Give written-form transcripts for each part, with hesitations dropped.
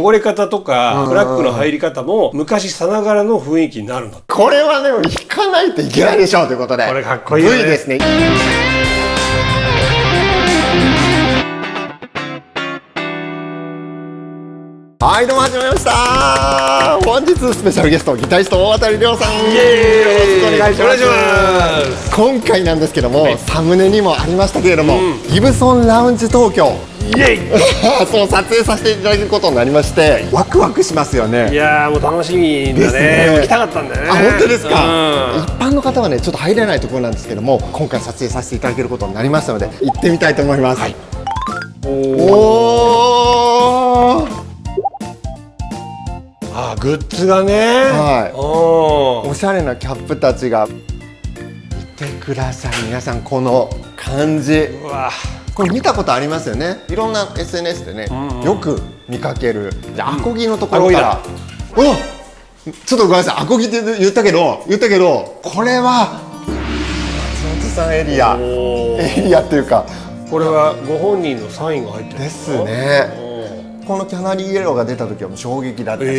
汚れ方とかクラックの入り方も昔さながらの雰囲気になるんだ。これはね弾かないといけないでしょうということで、これかっこいいよね。 V ですね。はいどうも始まりました。本日スペシャルゲストギタリスト大渡亮さん、よろしくお願いします。今回なんですけども、サムネにもありましたけれども、ギブソンラウンジ東京イエイそう撮影させていただくことになりまして、ワクワクしますよね。いやーもう楽しみだですね。ね来たかったんだよね。あ、本当ですか。うん一般の方はねちょっと入れないところなんですけども、今回撮影させていただけることになりましたので行ってみたいと思います。はい、おー、あーグッズがね、はい、おおしゃれなキャップたちが。見てください皆さん、この感じ。うわこれ見たことありますよね。いろんな SNS でね、よく見かける。じゃあアコギのところから、お、ちょっとごめんなさい、アコギって言ったけどこれは松本さんエリアっていうか、これはご本人のサインが入ってるですね。このキャナリーイエローが出た時はもう衝撃だったし、こ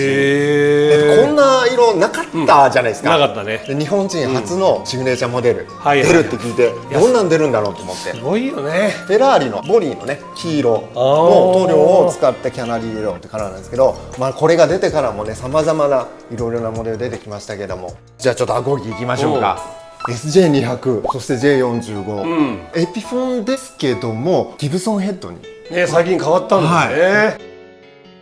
んな色なかったじゃないですか。なかったね。で日本人初のシグネチャーモデルはいはい出るって聞いて、どんなん出るんだろうと思って。すごいよね。フェラーリのボディのね黄色の塗料を使ったキャナリーイエローってカラーなんですけど、まあこれが出てからもね様々ないろいろなモデル出てきましたけども、じゃあちょっとアコギいきましょうか。SJ200 そして J45、エピフォンですけどもギブソンヘッドにね、最近変わったんですね。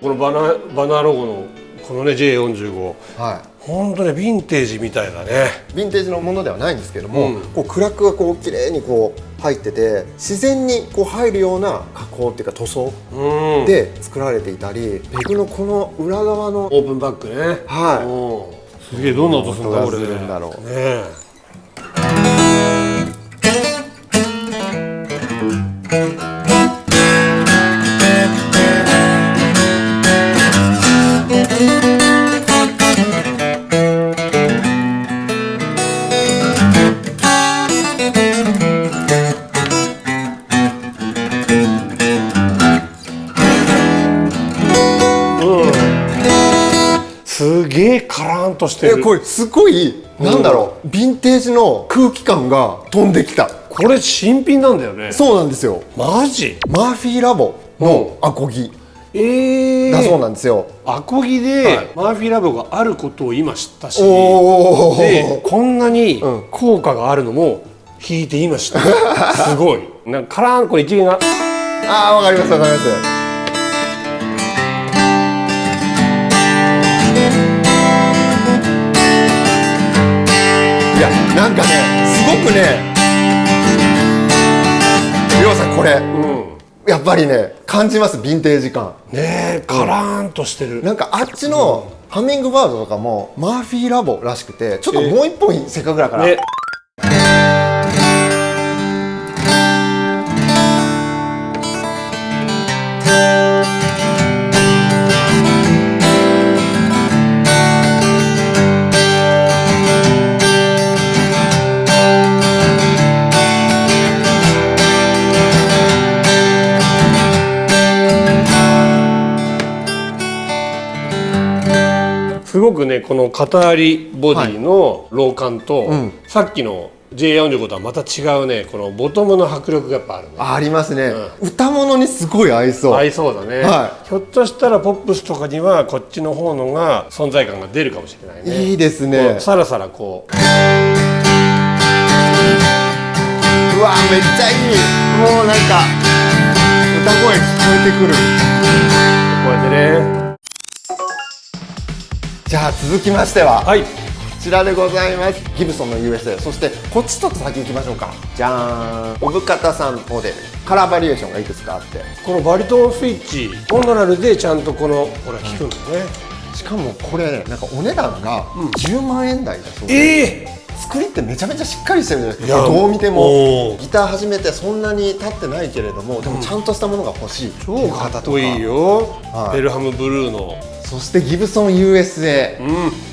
このバナーロゴのこのね J45、はい、本当ねヴィンテージみたいだね。ヴィンテージのものではないんですけども、こうクラックがこう綺麗にこう入ってて、自然にこう入るような加工っていうか塗装で作られていたり、ペグのこの裏側のオープンバッグね。はい、すげえ、どんな音するんだこれ。するんだろうね。すげえカラーンとしてる。これすごい、なんだろう、ヴィンテージの空気感が飛んできた。これ新品なんだよね。そうなんですよ。マジ？マーフィーラボのアコギだそうなんですよ。アコギでマーフィーラボがあることを今知ったし、おでこんなに効果があるのも弾いて今知った。すごい。なんかカラーン、これ一弦が。ああ、わかりますわかります。いや、なんかね、すごくね、りょうさんこれ、やっぱりね感じます、ヴィンテージ感ねえ、カラーンとしてる。なんかあっちのハミングバードとかもマーフィーラボらしくて、ちょっともう一本せっかくだから、ね、すごくね、この片ありボディのローカンと、さっきの J45 とはまた違うね、このボトムの迫力がやっぱあるね。ありますね、歌物にすごい合いそう。合いそうだね、ひょっとしたらポップスとかにはこっちの方のが存在感が出るかもしれないね。いいですね。さらさらこう、うわめっちゃいい。もうなんか歌声聞こえてくる。こうやってね。じゃあ続きましては、はい、こちらでございます。ギブソンの USA、 そしてこっちちょっと先行きましょうか。じゃーん、小深田さんモデル、カラーバリエーションがいくつかあって、このバリトンスイッチモノラルでちゃんとこのほら効くんだね。しかもこれね、なんかお値段が10万円台だそうで、作りってめちゃめちゃしっかりしてるじゃないですか。どう見てもギター始めてそんなに経ってないけれども、でもちゃんとしたものが欲しいっていう方とか、超かっこいいよ、ベルハムブルーの。そしてギブソン USA、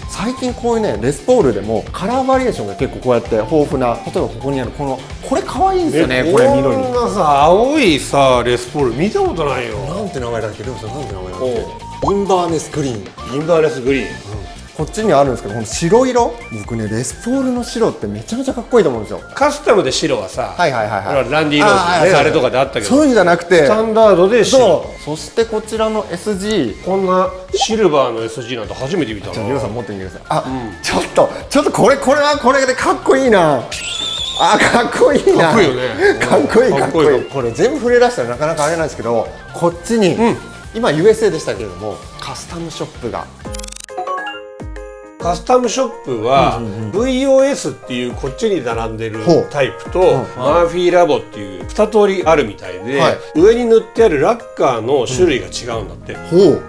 最近こういうねレスポールでもカラーバリエーションが結構こうやって豊富な、例えばここにあるこれ可愛いんですよね。これ緑こんなさ青いさレスポール見たことないよ。なんて名前だっけ、りょうさんなんて名前だっけ。インバーネスグリーン。インバーネスグリーン、こっちにあるんですけど、この白色、僕ねレスポールの白ってめちゃめちゃかっこいいと思うんですよ。カスタムで白はさ、はいはいはいはい。ランディローズね、あれとかであったけど、そういうんじゃなくてスタンダードで白。そしてこちらの SG、こんなシルバーの SG なんて初めて見たな。リオさん持ってみてください。あ、ちょっとこれでかっこいいな。あ、かっこいいな。かっこいいよね。かっこいいかっこいい。かっこいいこれ全部触れ出したらなかなかあれなんですけど、こっちに、今 USA でしたけれどもカスタムショップが。カスタムショップは VOS っていうこっちに並んでるタイプとマーフィーラボっていう2通りあるみたいで、上に塗ってあるラッカーの種類が違うんだって。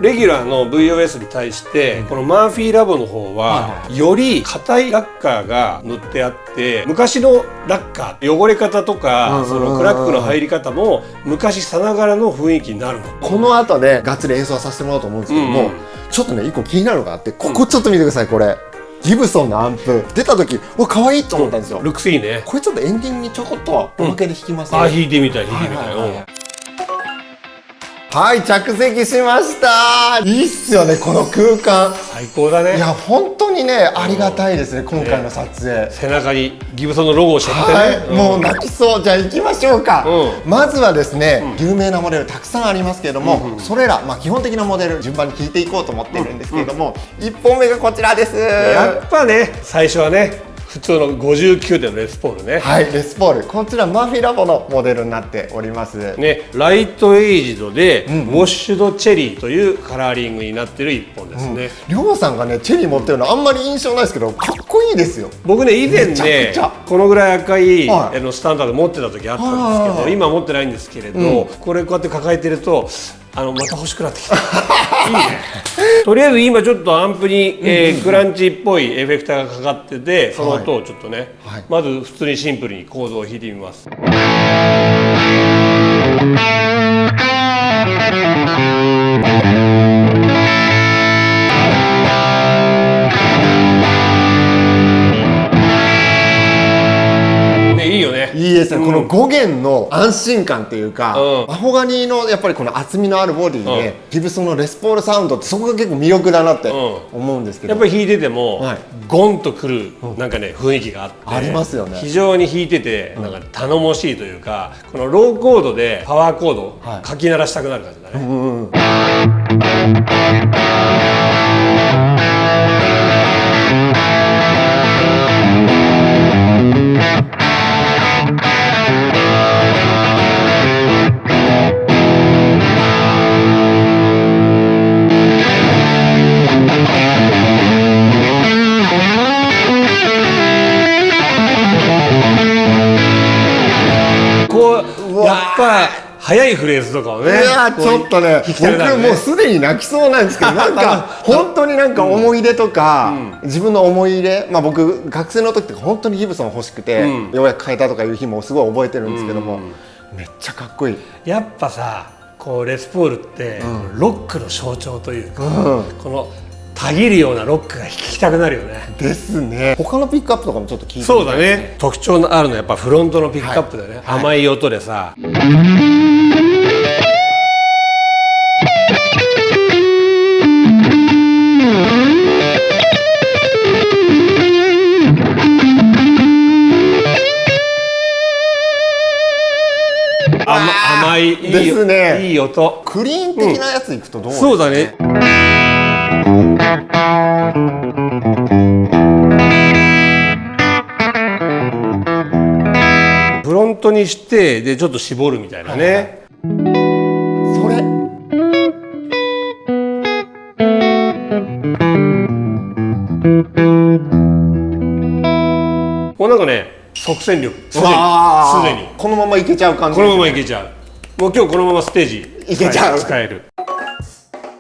レギュラーの VOS に対してこのマーフィーラボの方はより硬いラッカーが塗ってあって、昔のラッカー汚れ方とかそのクラックの入り方も昔さながらの雰囲気になるの。この後でがっつり演奏させてもらおうと思うんですけども、ちょっとね一個気になるのがあって、ここちょっと見てください。これギブソンのアンプ出た時可愛いと思ったんですよ。ルックスいいね。これちょっとエンディングにちょこっとおまけで弾きますね。あ、弾いてみたい。はい、着席しました。いいっすよね、この空間。最高だね。いや、本当にね、ありがたいですね、今回の撮影。背中にギブソンのロゴを背負ってね。はい、もう泣きそう。じゃあ行きましょうか。まずはですね、有名なモデルたくさんありますけれども、それら、基本的なモデル順番に聞いていこうと思っているんですけれども、1本目がこちらです。やっぱね、最初はね、普通の59点のレスポールね。はい、レスポール。こちらマーフィーラボのモデルになっております。ね、ライトエイジドで、ウォッシュドチェリーというカラーリングになってる一本ですね。りょうさんがね、チェリー持ってるのあんまり印象ないですけど、かっこいいですよ。僕ね、以前ね、このぐらい赤い、はスタンダード持ってた時あったんですけど、今持ってないんですけれど、これこうやって抱えてると、また欲しくなってきた。いいね。とりあえず今ちょっとアンプに、クランチっぽいエフェクターがかかってて、その音をちょっとね、まず普通にシンプルにコードを弾いてみます。いいですね、この5弦の安心感っていうか、マホガニのやっぱりこの厚みのあるボディで、ギブソンのレスポールサウンドってそこが結構魅力だなって思うんですけど、やっぱり弾いてても、ゴンとくるなんかね雰囲気があってありますよね。非常に弾いててなんか頼もしいというか、このローコードでパワーコードかき鳴らしたくなる感じだね。やっぱ速いフレーズとかをね、いやちょっとね、僕もうすでに泣きそうなんですけど、なんか本当になんか思い出とか、自分の思い入れ、僕学生の時って本当にギブソン欲しくて、ようやく買えたとかいう日もすごい覚えてるんですけども、めっちゃかっこいい。やっぱさ、こうレスポールって、ロックの象徴というか、このたぎるようなロックが弾きたくなるよね。ですね。他のピックアップとかもちょっと聞いてみたい。そうだね。特徴のあるのはやっぱフロントのピックアップだよね。甘い音でさ。甘いですね。いい音。クリーン的なやついくとどうですか？そうだね。フロントにしてでちょっと絞るみたいなね。それ。もうなんかね、即戦力すでにこのままいけちゃう感じ。このままいけちゃう。もう今日このままステージいけちゃう。使える。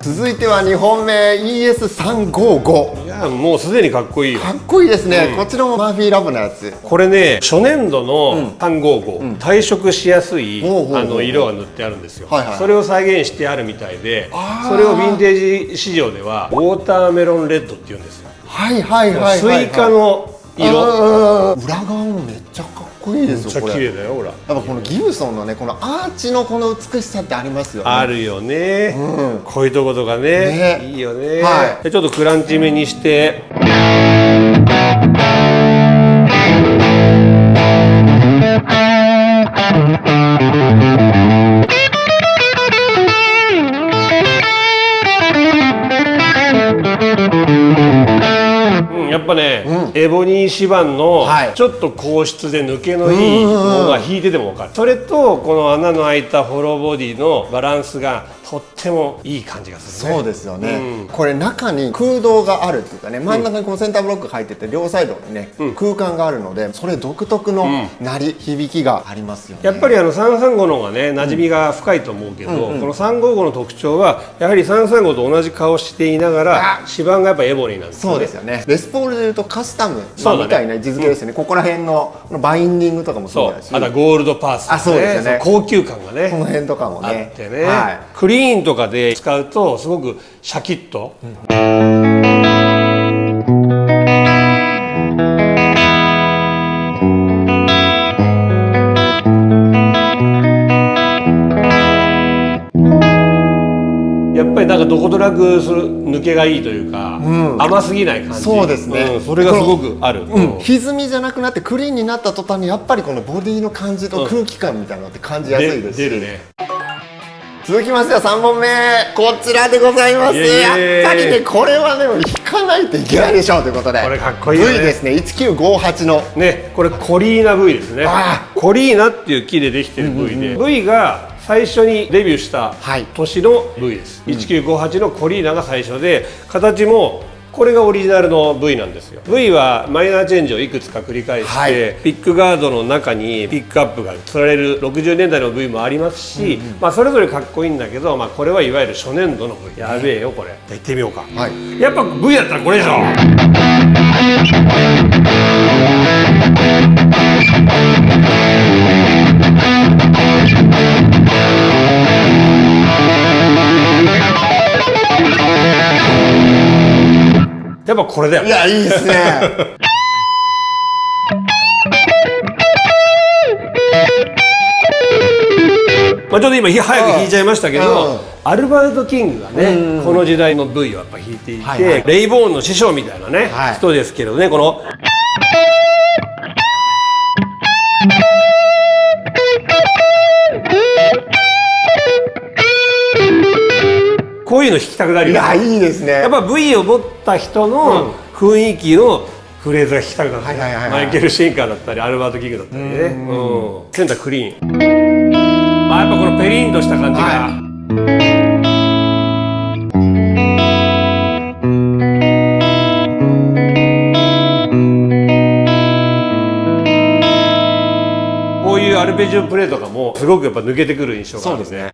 続いては2本目 ES355。いやもうすでにかっこいいよ。かっこいいですね。こちらもマーフィーラブのやつ。これね、初年度の355、退色しやすい色が塗ってあるんですよ。それを再現してあるみたいで、それをヴィンテージ市場ではウォーターメロンレッドって言うんですよ。はいはいはいはい。スイカの色。裏側もめっちゃかっこいいですよ。めっちゃ綺麗だよほら。やっぱこのギブソンのねこのアーチのこの美しさってありますよね。あるよね、こういうとことかねいいよね、でちょっとクランチめにしてやっぱね、エボニーシバンのちょっと硬質で抜けのいいのが引いてても分かる。それとこの穴の開いたホローボディのバランスがとってもいい感じがするね。そうですよね、これ中に空洞があるっていうかね、真ん中にこのセンターブロックが入ってて両サイドにね、空間があるのでそれ独特の鳴り、響きがありますよね。やっぱり335の方がね馴染みが深いと思うけど、この355の特徴はやはり335と同じ顔していながら指板がやっぱエボニーなんですよね。そうですよね。レスポールでいうとカスタム、みたいな位置づけですよね、ここら辺のこのバインディングとかもそうだし、あとはゴールドパースとかね、そうですよね、高級感がねこの辺とかもあねってね、クリーンとかで使うとすごくシャキッと、やっぱりなんかどことなくする抜けがいいというか、甘すぎない感じ。そうですね、それがすごくある。歪みじゃなくなってクリーンになった途端にやっぱりこのボディの感じと空気感みたいなのって感じやすいですし、出るね。続きましては3本目こちらでございます。やっぱりねこれはね弾かないといけないでしょうということで、これかっこいいよね。 V ですね、1958のね、これコリーナ V ですね。コリーナっていう木でできてる V で、V が最初にデビューした年の V です、1958のコリーナが最初で、形もこれがオリジナルの V なんですよ。 V はマイナーチェンジをいくつか繰り返して、ピックガードの中にピックアップが釣られる60年代の V もありますし、それぞれかっこいいんだけど、これはいわゆる初年度の V。やべえよこれ。じゃあ行ってみようか。やっぱ V だったらこれでしょ。やっぱこれだよ。いや、いいですね。ちょっと今早く弾いちゃいましたけど、アルバルト・キングがね、この時代の V をやっぱ弾いていて、レイボーンの師匠みたいなね、人ですけどね、このこういうの弾きたくなるよね。いや、いいですね。やっぱ V を持った人の雰囲気のフレーズが弾きたくなる。マイケル・シェンカーだったりアルバート・キングだったりね。センタークリーン。やっぱこのペリンとした感じが。こういうアルペジオプレーとかもすごくやっぱ抜けてくる印象がある。そうですね。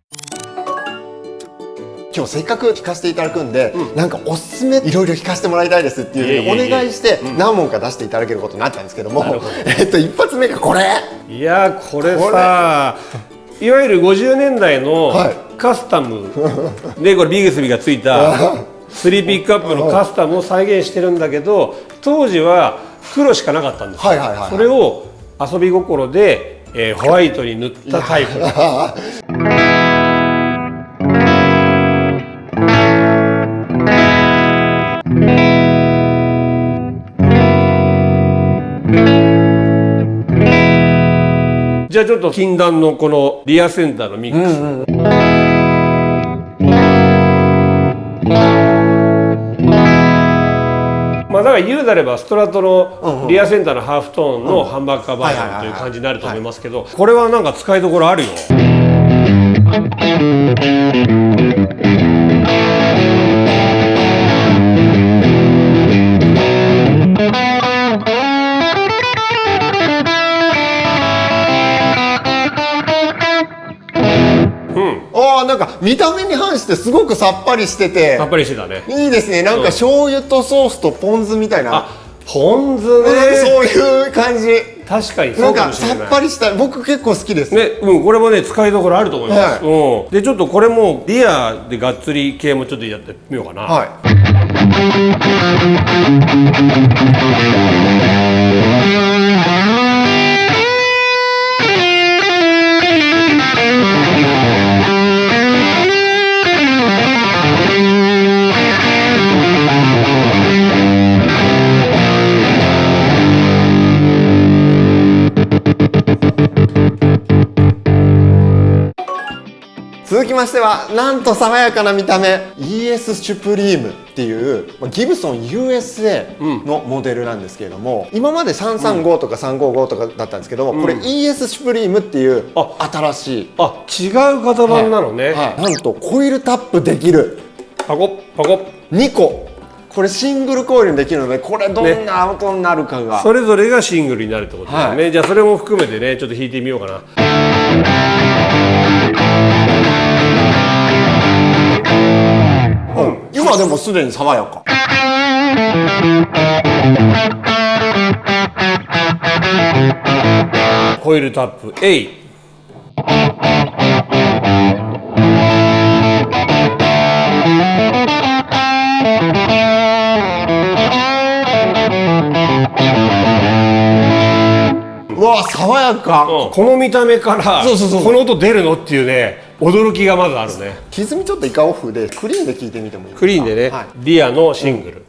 今日せっかく弾かせていただくんで、なんかおすすめいろいろ弾かせてもらいたいですっていうお願いして何問か出していただけることになったんですけども、一発目がこれ。いやこれさ、いわゆる50年代のカスタムでこれビグスビーがついた3ピックアップのカスタムを再現してるんだけど、当時は黒しかなかったんですよ。それを遊び心でホワイトに塗ったタイプ。じゃあちょっと禁断のこのリアセンターのミックス。だから言うなればストラトのリアセンターのハーフトーンのハンバーカーバージョンという感じになると思いますけど、これはなんか使いどころあるよ。なんか見た目に反してすごくさっぱりしてて、さっぱりしてたね。いいですね。なんか醤油とソースとポン酢みたいな。ポン酢ね。そういう感じ。確かにそうかもしれない。なんかさっぱりした、僕結構好きですね。これもね使いどころあると思います。でちょっとこれもリアでがっつり系もちょっとやってみようかな。続きましてはなんと爽やかな見た目 ES シュプリームっていうギブソン USA のモデルなんですけれども、今まで335とか355とかだったんですけども、これ ES シュプリームっていう新しい違う型番なのね。なんとコイルタップできるパコッパコッ2個、これシングルコイルにできるので、これどんな音になるかが、それぞれがシングルになるってことだよね。じゃあそれも含めてねちょっと弾いてみようかな。今でもすでに爽やか。コイルタップ A。うわ爽やか、この見た目からこの音出るのっていうね驚きがまずあるね。歪みちょっとイカオフでクリーンで聴いてみてもいいですか。クリーンでね、リアのシングル。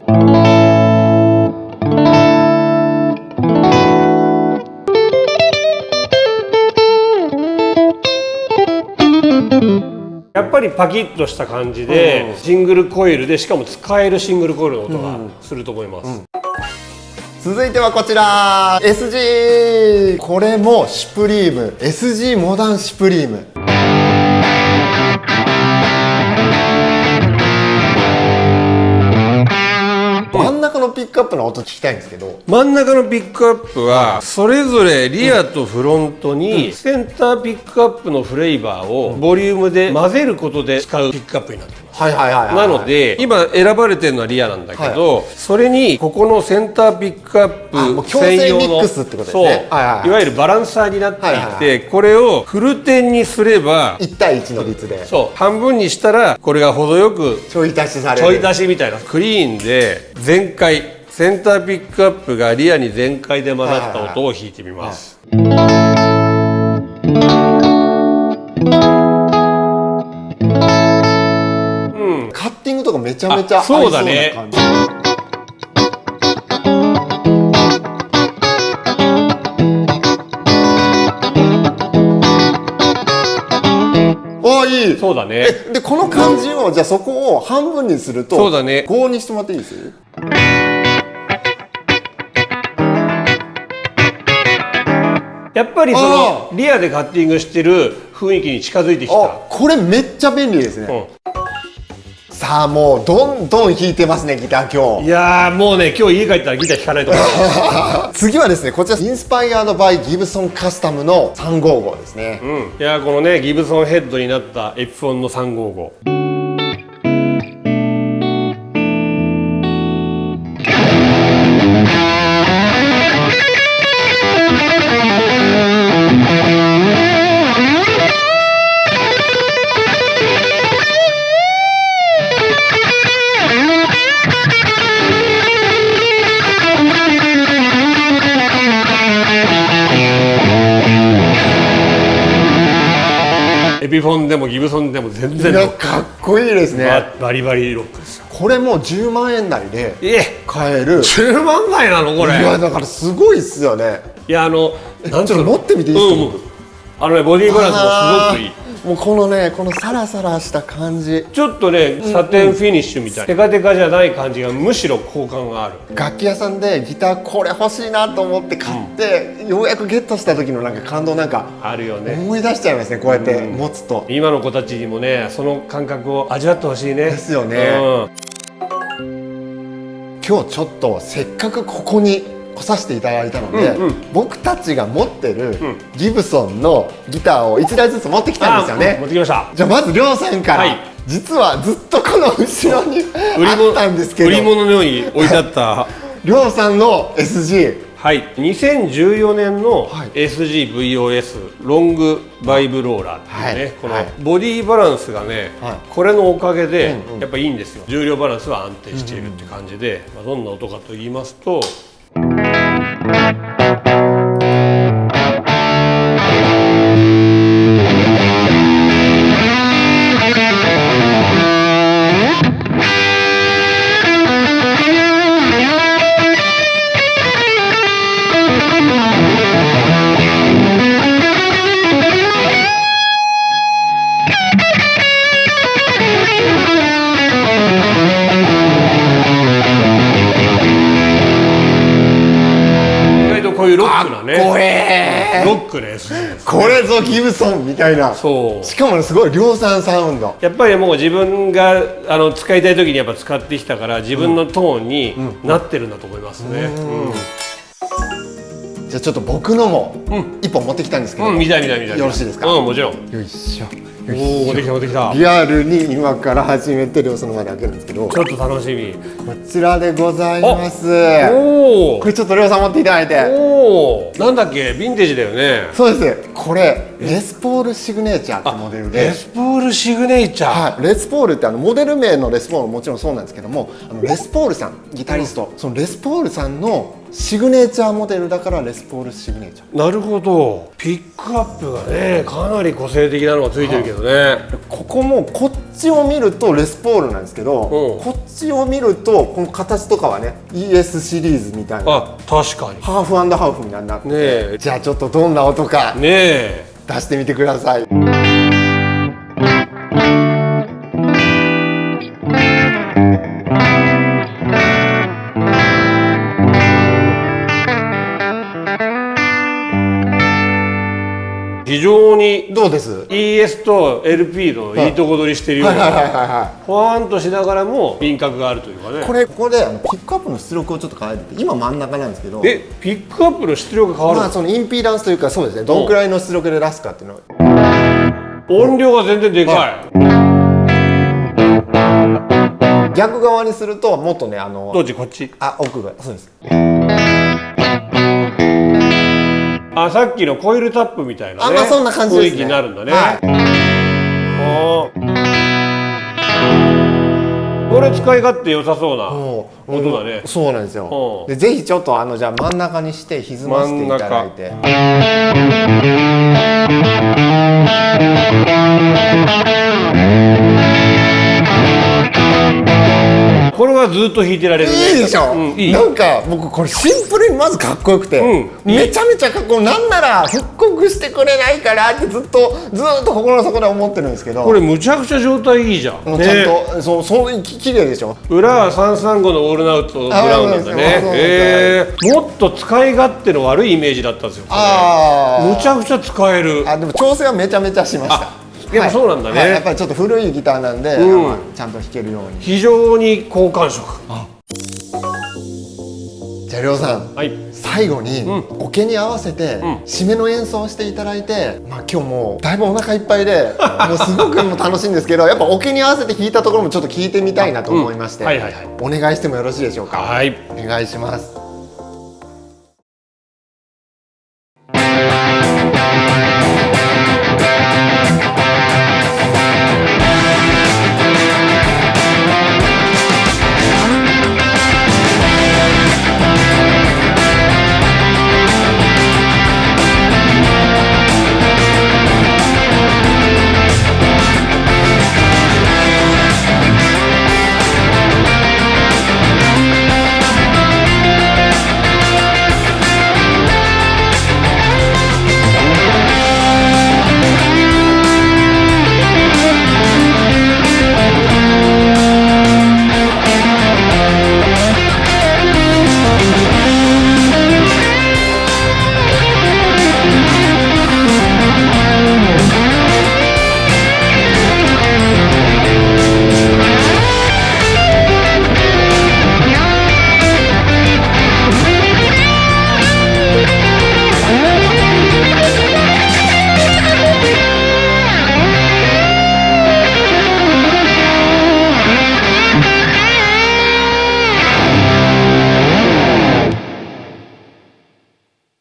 やっぱりパキッとした感じで、シングルコイルでしかも使えるシングルコイルの音がすると思います。続いてはこちら SG、 これもシュプリーム SG モダンシュプリーム。真ん中のピックアップの音聞きたいんですけど、真ん中のピックアップはそれぞれリアとフロントにセンターピックアップのフレーバーをボリュームで混ぜることで使うピックアップになってます。なので今選ばれてるのはリアなんだけど、それにここのセンターピックアップ専用のそういわゆるバランサーになっていて、これをフルテンにすれば1対1の率で、そう半分にしたらこれが程よくちょい足しされる、ちょい足しみたいなクリーンで全開、センターピックアップがリアに全開で混ざった音を弾いてみます。カッティングとかめちゃめちゃ合いそうな感じ。いい。そうだね。でこの感じをじゃあそこを半分にすると、そうだね。5にしてもらっていいです？やっぱりそのリアでカッティングしてる雰囲気に近づいてきた。これめっちゃ便利ですね。さあもうどんどん弾いてますねギター今日。いやーもうね今日家帰ったらギター弾かないと思う。次はですねこちらインスパイアードバイギブソンカスタムの355ですね。いやーこのねギブソンヘッドになったエピフォンの355。エピフォンでもギブソンでも全然かっこいいですね。バリバリロックですよ。これもう10万円台で買える。10万台なのこれ。いやだからすごいっすよね。いやなんちょっと持ってみていいですか？ねボディバランスもすごくいい。もうこのねこのサラサラした感じ、ちょっとねサテンフィニッシュみたいなテカテカじゃない感じがむしろ好感がある。楽器屋さんでギターこれ欲しいなと思って買って、ようやくゲットした時のなんか感動なんかあるよね。思い出しちゃいますねこうやって持つと。今の子たちにもねその感覚を味わってほしいね。ですよね。今日ちょっとせっかくここに来させていただいたので、僕たちが持ってるギブソンのギターを1台ずつ持ってきたんですよね。持ってきました。じゃあまずりょうさんから、実はずっとこの後ろにあったんですけど、売り物のように置いてあったりょうさんの SG、2014年の SGVOS ロングバイブローラーっていうね、このボディバランスがね、これのおかげでやっぱいいんですよ。重量バランスは安定しているって感じで、どんな音かと言いますと。ロックなね。かっこえロックです。これぞギブソンみたいな。そう。しかもすごい量産サウンド。やっぱりもう自分が使いたい時にやっぱ使ってきたから自分のトーンになってるんだと思いますね。じゃあちょっと僕のも一本持ってきたんですけど、見たい。よろしいですか？もちろん。よいしょ。おお、持ってきた。リアルに今から始めて量産の前で開けるんですけど、ちょっと楽しみ。こちらでございます。おお。これちょっと量産持っていただいて。おお。なんだっけ、ヴィンテージだよね。そうです。これレスポールシグネチャーってモデルで。レスポールシグネチャー。はい。レスポールってモデル名のレスポールももちろんそうなんですけども、レスポールさんギタリスト、そのレスポールさんのシグネチャーモデルだからレスポールシグネチャー。なるほど。ピックアップがね、かなり個性的なのがついてるけどね。ここもこっちを見るとレスポールなんですけど、こっちを見るとこの形とかはね ES シリーズみたいな。あ、確かに。ハーフ&ハーフみたいになってて、じゃあちょっとどんな音か出してみてください。非常にどうです？ ES と LP のいいとこ取りしてるようなふわんとしながらも輪郭があるというかね。ここでピックアップの出力をちょっと変えてて、今真ん中なんですけど、ピックアップの出力が変わるの？そのインピーダンスというか、そうですね、どんくらいの出力で出すかっていうのは音量が全然でかい。逆側にするともっとね、どっち？こっち？奥がそうです。さっきのコイルタップみたいなね、そんな感じですね。雰囲気になるんだね。これ使い勝手良さそうな音だね。そうなんですよ。でぜひちょっとじゃあ真ん中にして歪ませていただいて。これはずっと弾いてられるね。いいでしょ。なんか僕これシンプルにまずかっこよくて、めちゃめちゃかっこいい。なんなら復刻してくれないかなってずっと心の底で思ってるんですけど、これむちゃくちゃ状態いいじゃん。ちゃんとそう綺麗でしょ。裏は335のオールナウトブラウンなんだね。もっと使い勝手の悪いイメージだったんですよ。むちゃくちゃ使える。でも調整はめちゃめちゃしました。やっぱそうなんだね。やっぱりちょっと古いギターなんで、ちゃんと弾けるように。非常に好感触。じゃありょうさん、最後にオケに合わせて締めの演奏をしていただいて、今日もうだいぶお腹いっぱいでもうすごく楽しいんですけど、やっぱオケに合わせて弾いたところもちょっと聞いてみたいなと思いまして、お願いしてもよろしいでしょうか？はい、お願いします。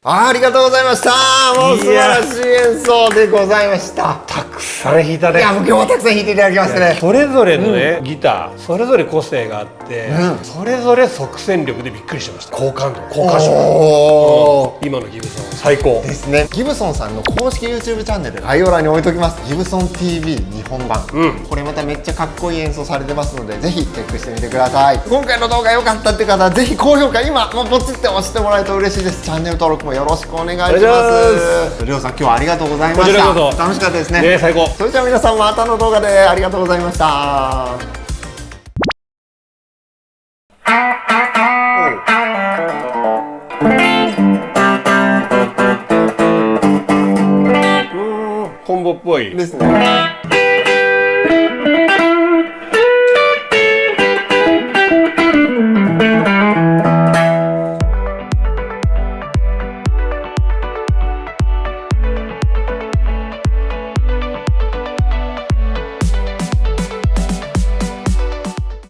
ありがとうございました。もう素晴らしい演奏でございました。たくさん弾いたね。いや、もう今日はたくさん弾いていただきましてね。それぞれのね、ギターそれぞれ個性があって、それぞれ即戦力でびっくりしました。好感触。今のギブソン最高ですね。ギブソンさんの公式 YouTube チャンネル概要欄に置いときます。ギブソン TV 日本版、これまためっちゃかっこいい演奏されてますので、ぜひチェックしてみてください。今回の動画良かったって方はぜひ高評価今もうポチって押してもらえると嬉しいです。チャンネル登録もよろしくお願いします。りょうさん、今日はありがとうございました。楽しかったですね。最高。それじゃあ皆さん、またの動画でありがとうございました。ぽいですね。